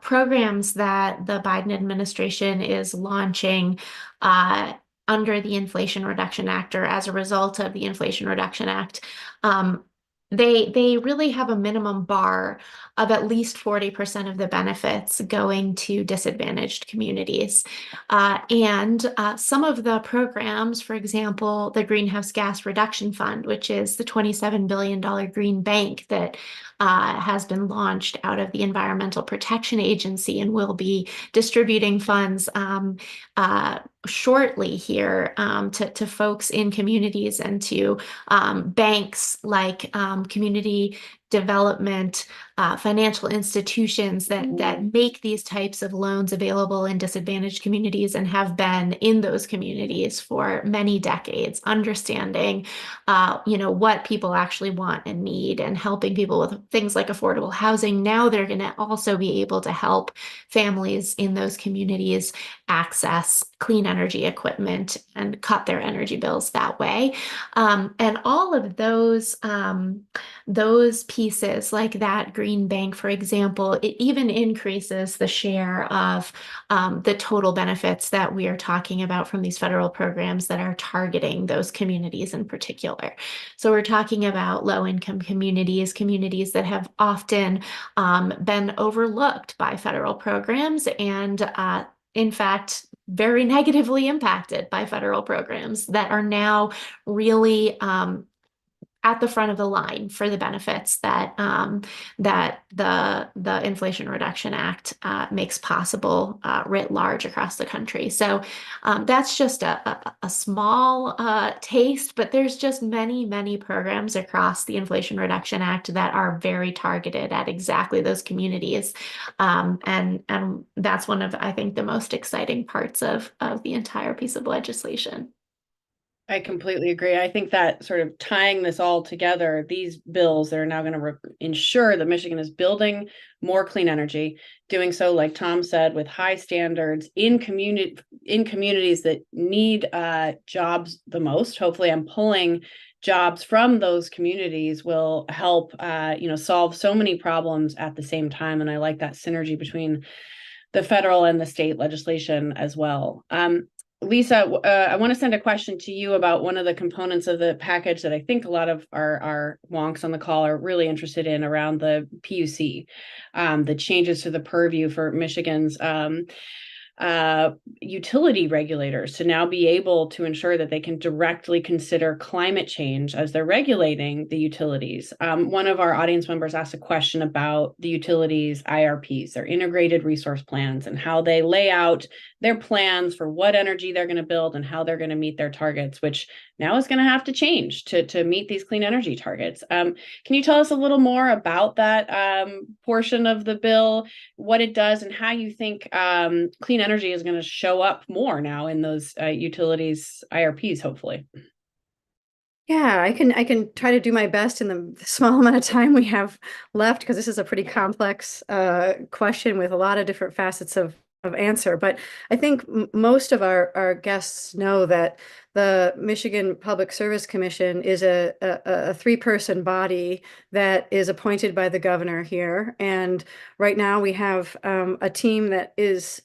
programs that the Biden administration is launching under the Inflation Reduction Act or as a result of the Inflation Reduction Act, they really have a minimum bar of at least 40% of the benefits going to disadvantaged communities. And some of the programs, for example, the Greenhouse Gas Reduction Fund, which is the $27 billion green bank that has been launched out of the Environmental Protection Agency and will be distributing funds shortly here to folks in communities and to banks like community development, financial institutions that make these types of loans available in disadvantaged communities and have been in those communities for many decades, understanding, what people actually want and need and helping people with things like affordable housing. Now they're going to also be able to help families in those communities access clean energy equipment and cut their energy bills that way. And all of those pieces, like that green bank, for example, it even increases the share of the total benefits that we are talking about from these federal programs that are targeting those communities in particular. So we're talking about low-income communities, communities that have often been overlooked by federal programs and in fact, very negatively impacted by federal programs that are now really at the front of the line for the benefits that that the Inflation Reduction Act makes possible writ large across the country. So that's just a small taste, but there's just many programs across the Inflation Reduction Act that are very targeted at exactly those communities, and that's one of, I think, the most exciting parts of the entire piece of legislation. I completely agree. I think that sort of tying this all together, these bills that are now going to ensure that Michigan is building more clean energy, doing so, like Tom said, with high standards in communities that need jobs the most. Hopefully, I'm pulling jobs from those communities will help solve so many problems at the same time. And I like that synergy between the federal and the state legislation as well. Lisa, I want to send a question to you about one of the components of the package that I think a lot of our wonks on the call are really interested in around the PUC, the changes to the purview for Michigan's utility regulators to now be able to ensure that they can directly consider climate change as they're regulating the utilities. One of our audience members asked a question about the utilities IRPs, their integrated resource plans, and how they lay out their plans for what energy they're going to build and how they're going to meet their targets, which now is going to have to change to meet these clean energy targets. Can you tell us a little more about that portion of the bill, what it does, and how you think clean energy is going to show up more now in those utilities IRPs, hopefully? Yeah, I can try to do my best in the small amount of time we have left, because this is a pretty complex question with a lot of different facets of answer. But I think most of our guests know that the Michigan Public Service Commission is a three-person body that is appointed by the governor here. And right now we have a team that is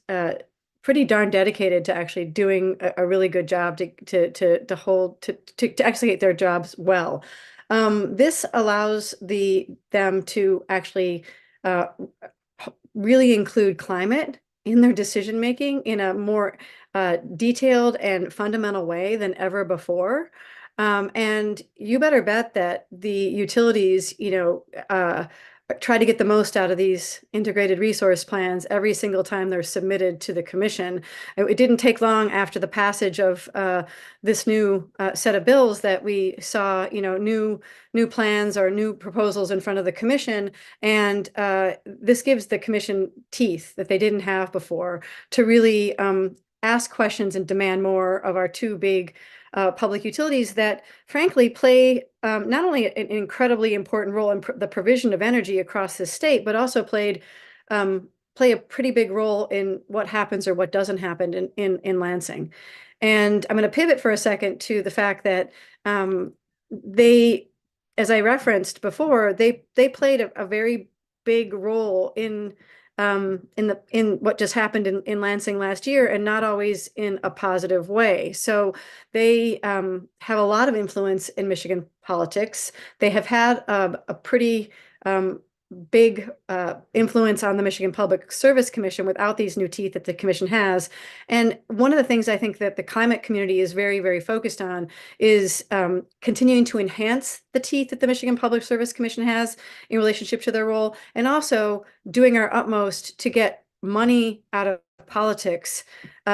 pretty darn dedicated to actually doing a really good job to execute their jobs well. This allows them to actually really include climate in their decision making in a more detailed and fundamental way than ever before. And you better bet that the utilities, try to get the most out of these integrated resource plans every single time they're submitted to the commission. It didn't take long after the passage of this new set of bills that we saw, new plans or new proposals in front of the commission. And this gives the commission teeth that they didn't have before to really ask questions and demand more of our two big public utilities that frankly play not only an incredibly important role in the provision of energy across the state, but also play a pretty big role in what happens or what doesn't happen in Lansing. And I'm going to pivot for a second to the fact that they, as I referenced before, they played a very big role in what just happened in Lansing last year, and not always in a positive way. So they have a lot of influence in Michigan politics. They have had a pretty big influence on the Michigan Public Service Commission without these new teeth that the commission has. And one of the things I think that the climate community is very, very focused on is continuing to enhance the teeth that the Michigan Public Service Commission has in relationship to their role, and also doing our utmost to get money out of politics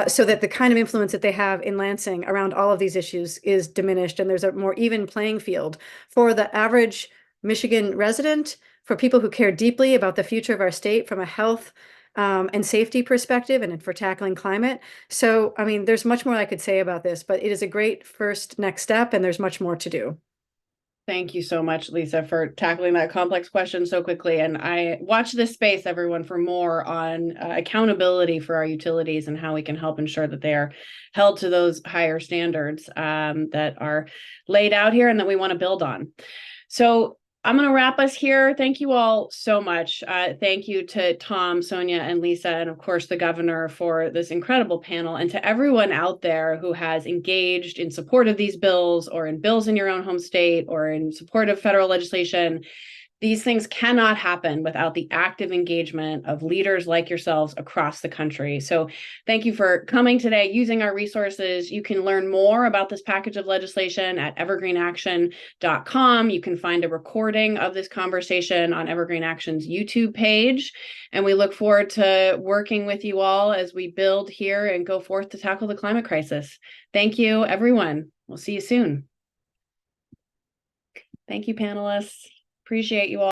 so that the kind of influence that they have in Lansing around all of these issues is diminished, and there's a more even playing field for the average Michigan resident, for people who care deeply about the future of our state from a health and safety perspective, and for tackling climate. So, I mean, there's much more I could say about this, but it is a great first next step, and there's much more to do. Thank you so much, Lisa, for tackling that complex question so quickly. And I watch this space, everyone, for more on accountability for our utilities and how we can help ensure that they are held to those higher standards that are laid out here and that we want to build on. So I'm going to wrap us here. Thank you all so much. Thank you to Tom, Sonia, and Lisa, and of course the governor for this incredible panel, and to everyone out there who has engaged in support of these bills or in bills in your own home state or in support of federal legislation. These things cannot happen without the active engagement of leaders like yourselves across the country. So thank you for coming today, using our resources. You can learn more about this package of legislation at evergreenaction.com. You can find a recording of this conversation on Evergreen Action's YouTube page. And we look forward to working with you all as we build here and go forth to tackle the climate crisis. Thank you, everyone. We'll see you soon. Thank you, panelists. Appreciate you all.